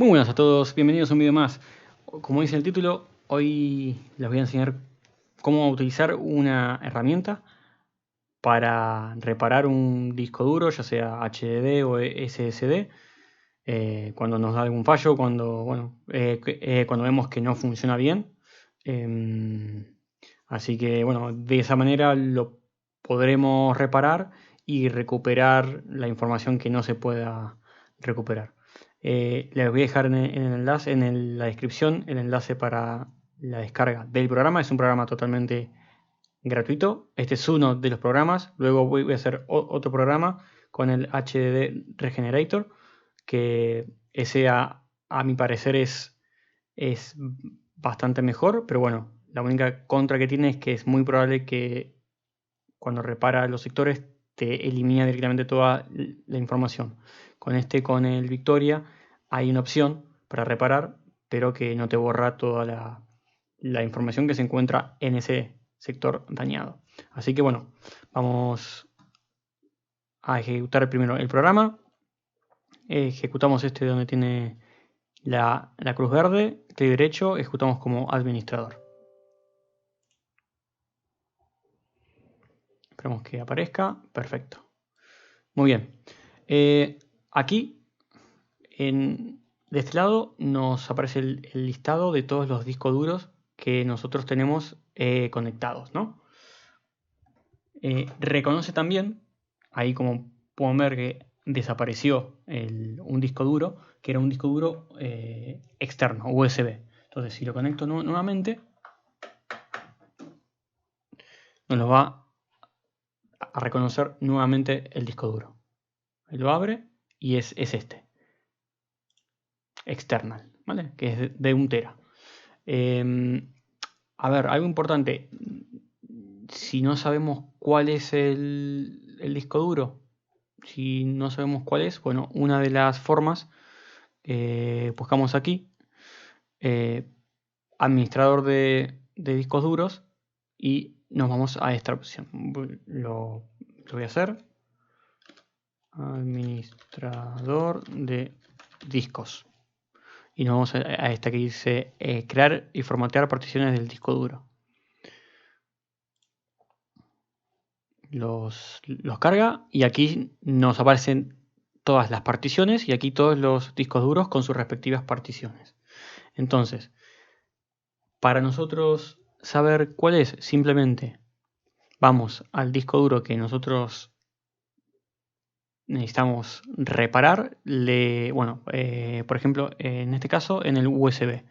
Muy buenas a todos, bienvenidos a un video más. Como dice el título, hoy les voy a enseñar cómo utilizar una herramienta para reparar un disco duro, ya sea HDD o SSD, cuando nos da algún fallo, cuando vemos que no funciona bien. Así que bueno, de esa manera lo podremos reparar y recuperar la información que no se pueda recuperar. Les voy a dejar en el enlace, la descripción, el enlace para la descarga del programa. Es un programa totalmente gratuito. Este es uno de los programas. Luego voy a hacer otro programa con el HDD Regenerator, que ese a mi parecer es bastante mejor, pero bueno, la única contra que tiene es que es muy probable que cuando repara los sectores te elimina directamente toda la información. Con el Victoria, hay una opción para reparar, pero que no te borra toda la información que se encuentra en ese sector dañado. Así que bueno, vamos a ejecutar primero el programa. Ejecutamos este donde tiene la cruz verde, clic derecho, ejecutamos como administrador. Esperamos que aparezca. Perfecto. Muy bien. Aquí, de este lado, nos aparece el listado de todos los discos duros que nosotros tenemos conectados, ¿no? Reconoce también, ahí como pueden ver que desapareció un disco duro, que era un disco duro externo, USB. Entonces, si lo conecto nuevamente, nos lo va a reconocer nuevamente el disco duro. Ahí lo abre y es este, external, ¿vale? Que es de 1 tera. A ver, algo importante. Si no sabemos cuál es el disco duro, si no sabemos cuál es, bueno, una de las formas, buscamos aquí, administrador de discos duros, y nos vamos a esta opción. Lo voy a hacer. Administrador de discos. Y nos vamos a esta que dice crear y formatear particiones del disco duro. Los carga y aquí nos aparecen todas las particiones y aquí todos los discos duros con sus respectivas particiones. Entonces, para nosotros saber cuál es, simplemente vamos al disco duro que nosotros necesitamos reparar. Por ejemplo, en este caso en el USB.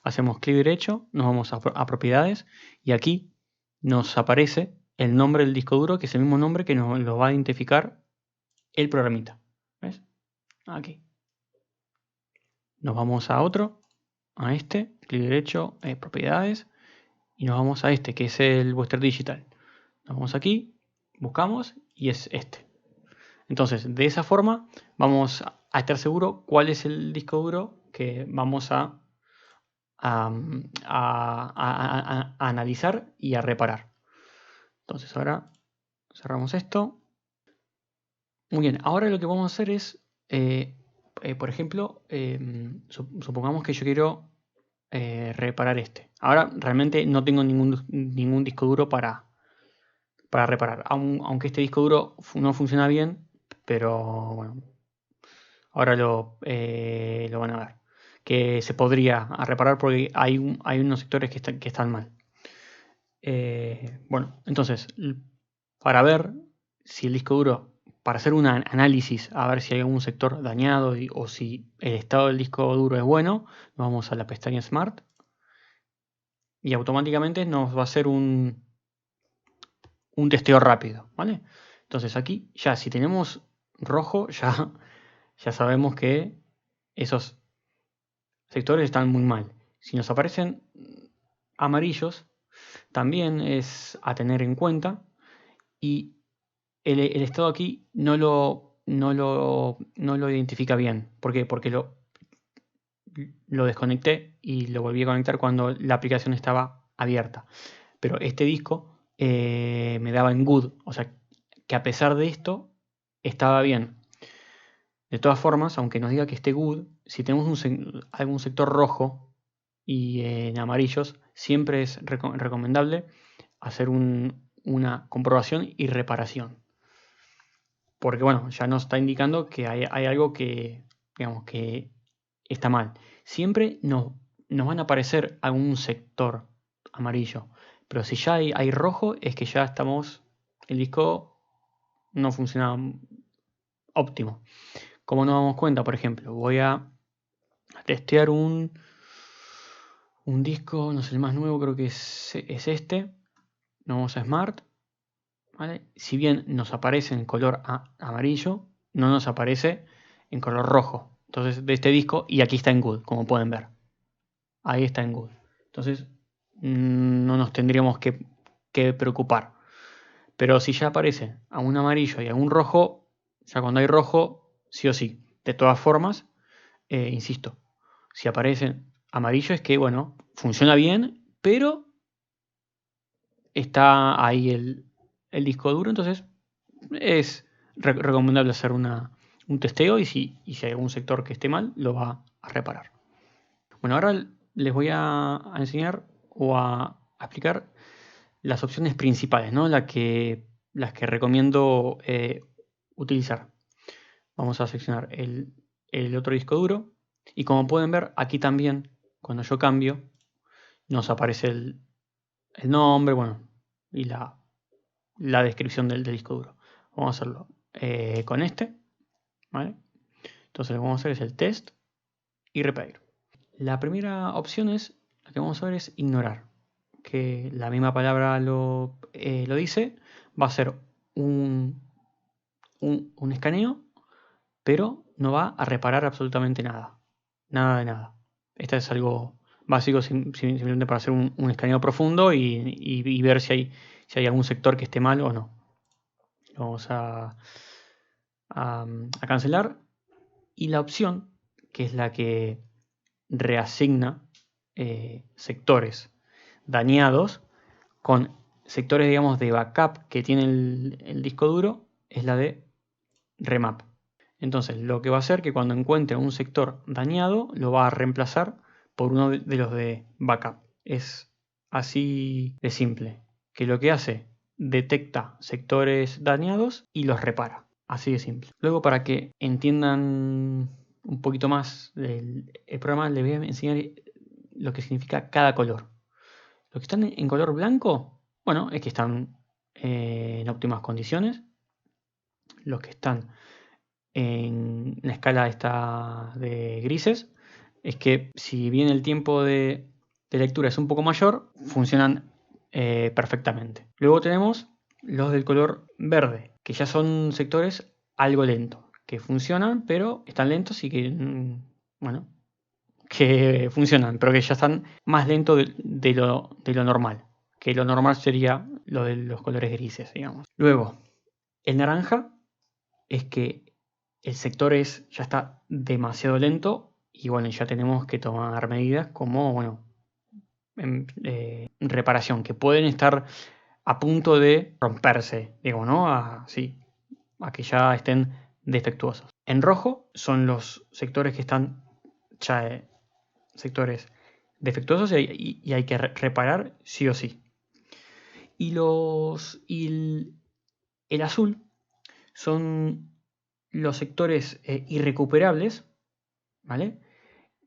Hacemos clic derecho, nos vamos a propiedades y aquí nos aparece el nombre del disco duro, que es el mismo nombre que nos lo va a identificar el programita. ¿Ves? Aquí. Nos vamos a otro, a este, clic derecho, propiedades, y nos vamos a este, que es el Western Digital. Nos vamos aquí, buscamos y es este. Entonces, de esa forma vamos a estar seguros cuál es el disco duro que vamos a analizar y a reparar. Entonces, ahora cerramos esto. Muy bien, ahora lo que vamos a hacer es, por ejemplo, supongamos que yo quiero reparar este. Ahora realmente no tengo ningún disco duro para reparar, aunque este disco duro no funciona bien, pero bueno, ahora lo van a ver, que se podría reparar porque hay unos sectores que están mal. Bueno, entonces, para ver si el disco duro, para hacer un análisis, a ver si hay algún sector dañado o si el estado del disco duro es bueno, nos vamos a la pestaña Smart y automáticamente nos va a hacer un testeo rápido, ¿vale? Entonces aquí ya si tenemos rojo, ya sabemos que esos sectores están muy mal. Si nos aparecen amarillos, también es a tener en cuenta, y el estado aquí no lo identifica bien. ¿Por qué? Porque lo desconecté y lo volví a conectar cuando la aplicación estaba abierta. Pero este disco me daba en good, o sea que a pesar de esto estaba bien. De todas formas, aunque nos diga que esté good, si tenemos algún sector rojo y en amarillos, siempre es recomendable hacer una comprobación y reparación. Porque bueno, ya nos está indicando que hay algo que, digamos, que está mal. Siempre nos van a aparecer algún sector amarillo. Pero si ya hay rojo, es que ya el disco no funciona óptimo. Como nos damos cuenta, por ejemplo, voy a testear un disco, no sé, el más nuevo creo que es este. Nos vamos a Smart. ¿Vale? Si bien nos aparece en color amarillo, no nos aparece en color rojo. Entonces, de este disco, y aquí está en Good, como pueden ver. Ahí está en Good. Entonces, no nos tendríamos que preocupar. Pero si ya aparece a un amarillo y a un rojo, ya cuando hay rojo, sí o sí. De todas formas, insisto, si aparece amarillo es que, bueno, funciona bien, pero está ahí el disco duro, entonces es recomendable hacer un testeo y si hay algún sector que esté mal, lo va a reparar. Bueno, ahora les voy a enseñar o a explicar las opciones principales, ¿no? Las que recomiendo utilizar. Vamos a seleccionar el otro disco duro y como pueden ver aquí también, cuando yo cambio, nos aparece el nombre, bueno, y la descripción del disco duro. Vamos a hacerlo con este, ¿vale? Entonces lo que vamos a hacer es el test y repetir. La primera opción la que vamos a ver es ignorar, que la misma palabra lo dice, va a ser un escaneo, pero no va a reparar absolutamente nada, nada de nada. Esto es algo básico simplemente para hacer un escaneo profundo y ver si hay algún sector que esté mal o no. Lo vamos a cancelar. Y la opción, que es la que reasigna sectores dañados con sectores, digamos, de backup que tiene el disco duro, es la de remap. Entonces, lo que va a hacer que cuando encuentre un sector dañado, lo va a reemplazar por uno de los de backup. Es así de simple. Que lo que hace, detecta sectores dañados y los repara. Así de simple. Luego, para que entiendan un poquito más del programa, les voy a enseñar lo que significa cada color. Los que están en color blanco, bueno, es que están en óptimas condiciones. Los que están en la escala esta de grises, es que si bien el tiempo de lectura es un poco mayor, funcionan perfectamente. Luego tenemos los del color verde, que ya son sectores algo lentos, que funcionan, pero están lentos y que, bueno, que funcionan, pero que ya están más lentos de lo normal, que lo normal sería lo de los colores grises, digamos. Luego, el naranja es que el sector ya está demasiado lento y bueno, ya tenemos que tomar medidas como, bueno, reparación, que pueden estar a punto de romperse, digo, ¿no? A que ya estén defectuosos. En rojo son los sectores que están ya sectores defectuosos y hay que reparar sí o sí. Y el azul son los sectores irrecuperables, ¿vale?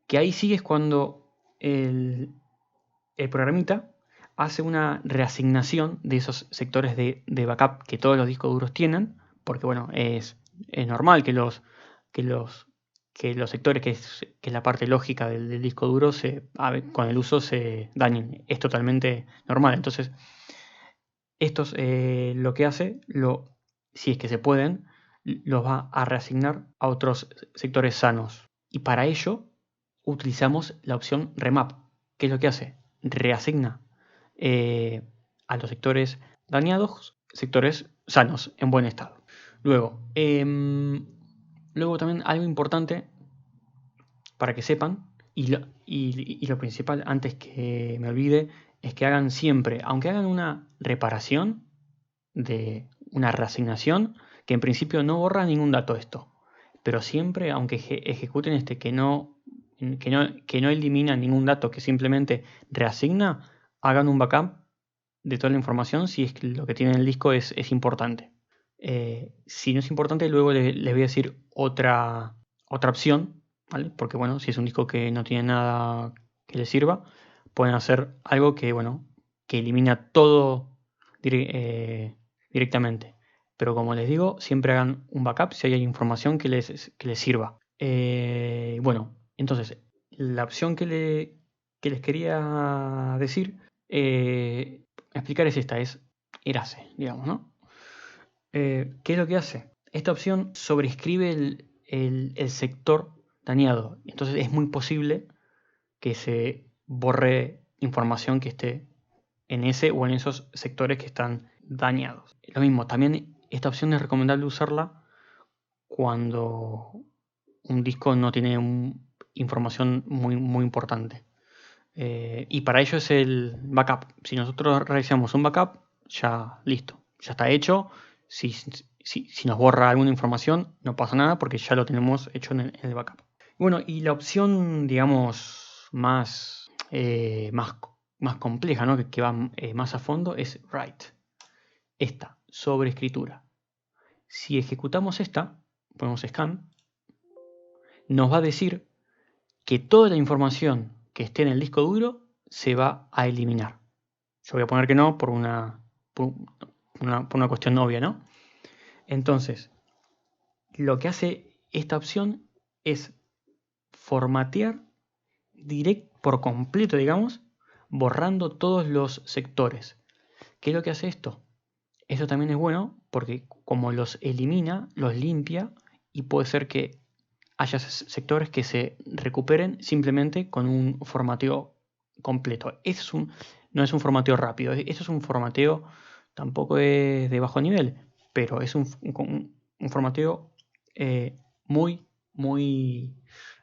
Que ahí sí es cuando el programita hace una reasignación de esos sectores de backup que todos los discos duros tienen, porque bueno, es normal que los sectores, que es la parte lógica del disco duro, con el uso se dañen. Es totalmente normal. Entonces, estos lo que hace, si es que se pueden, los va a reasignar a otros sectores sanos. Y para ello utilizamos la opción remap. ¿Qué es lo que hace? Reasigna a los sectores dañados, sectores sanos, en buen estado. Luego también algo importante para que sepan, y lo principal, antes que me olvide, es que hagan siempre, aunque hagan una reparación de una reasignación, que en principio no borra ningún dato esto, pero siempre, aunque ejecuten que no elimina ningún dato, que simplemente reasigna, hagan un backup de toda la información si es que lo que tiene en el disco es importante. Si no es importante, luego les voy a decir otra opción, ¿vale? Porque bueno, si es un disco que no tiene nada que les sirva, pueden hacer algo que, bueno, que elimina todo directamente. Pero como les digo, siempre hagan un backup si hay información que les sirva. Bueno, entonces, la opción que les quería decir, explicar es esta, es Erace, digamos, ¿no? ¿Qué es lo que hace? Esta opción sobrescribe el sector dañado. Entonces es muy posible que se borre información que esté en ese o en esos sectores que están dañados. Lo mismo, también esta opción es recomendable usarla cuando un disco no tiene información muy importante. Y para ello es el backup. Si nosotros realizamos un backup, ya listo, ya está hecho. Si nos borra alguna información, no pasa nada porque ya lo tenemos hecho en el backup. Bueno, y la opción, digamos, más compleja, ¿no? que va más a fondo, es write. Esta, sobreescritura. Si ejecutamos esta, ponemos scan, nos va a decir que toda la información que esté en el disco duro se va a eliminar. Yo voy a poner que no por una cuestión obvia, ¿no? Entonces, lo que hace esta opción es formatear por completo, digamos, borrando todos los sectores. ¿Qué es lo que hace esto? Esto también es bueno porque como los elimina, los limpia y puede ser que haya sectores que se recuperen simplemente con un formateo completo. No es un formateo rápido, esto es un formateo, tampoco es de bajo nivel, pero es un formateo muy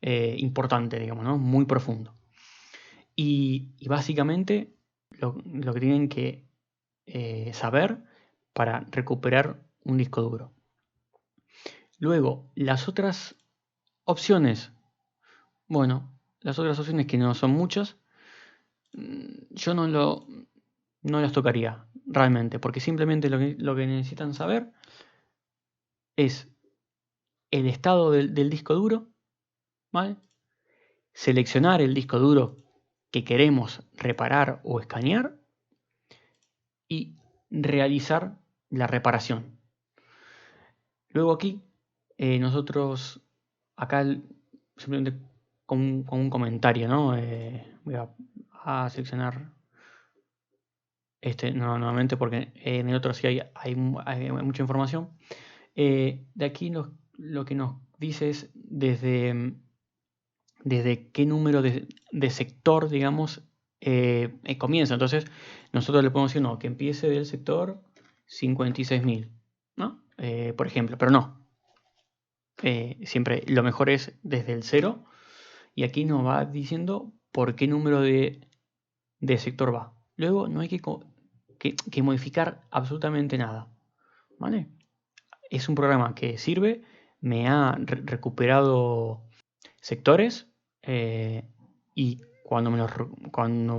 importante, digamos, ¿no? Muy profundo. Y básicamente lo que tienen que saber para recuperar un disco duro. Luego, las otras opciones. Bueno, las otras opciones que no son muchas, yo no las tocaría realmente, porque simplemente lo que necesitan saber es el estado del disco duro, ¿vale? Seleccionar el disco duro que queremos reparar o escanear y realizar la reparación. Luego aquí, nosotros, acá simplemente con un comentario, ¿no? Voy a seleccionar este nuevamente porque en el otro sí hay mucha información. De aquí lo que nos dice es desde qué número de sector, digamos, comienza. Entonces, nosotros le podemos decir, no, que empiece del sector 56.000, ¿no? Por ejemplo, pero no. Siempre lo mejor es desde el 0 y aquí nos va diciendo por qué número de sector va. Luego no hay que modificar absolutamente nada, ¿vale? Es un programa que sirve, me ha recuperado sectores y cuando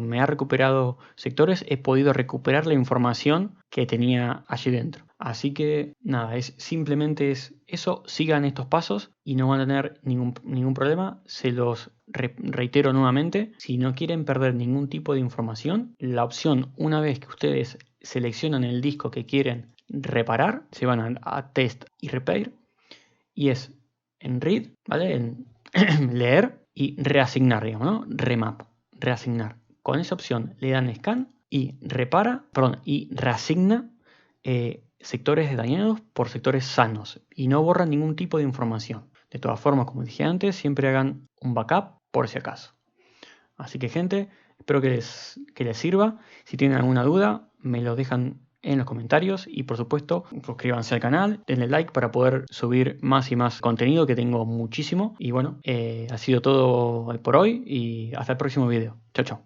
me ha recuperado sectores he podido recuperar la información que tenía allí dentro. Así que nada, simplemente es eso, sigan estos pasos y no van a tener ningún problema. Se los reitero nuevamente, si no quieren perder ningún tipo de información, la opción, una vez que ustedes seleccionan el disco que quieren reparar, se van a Test y Repair y es en Read, ¿vale? En leer y reasignar, digamos, ¿no? Remap, reasignar. Con esa opción le dan scan y reasigna sectores dañados por sectores sanos y no borra ningún tipo de información. De todas formas, como dije antes, siempre hagan un backup por si acaso. Así que gente, espero que les sirva. Si tienen alguna duda, me lo dejan en los comentarios y por supuesto suscríbanse al canal, denle like para poder subir más y más contenido que tengo muchísimo. Y bueno, ha sido todo por hoy y hasta el próximo video. Chao, chao.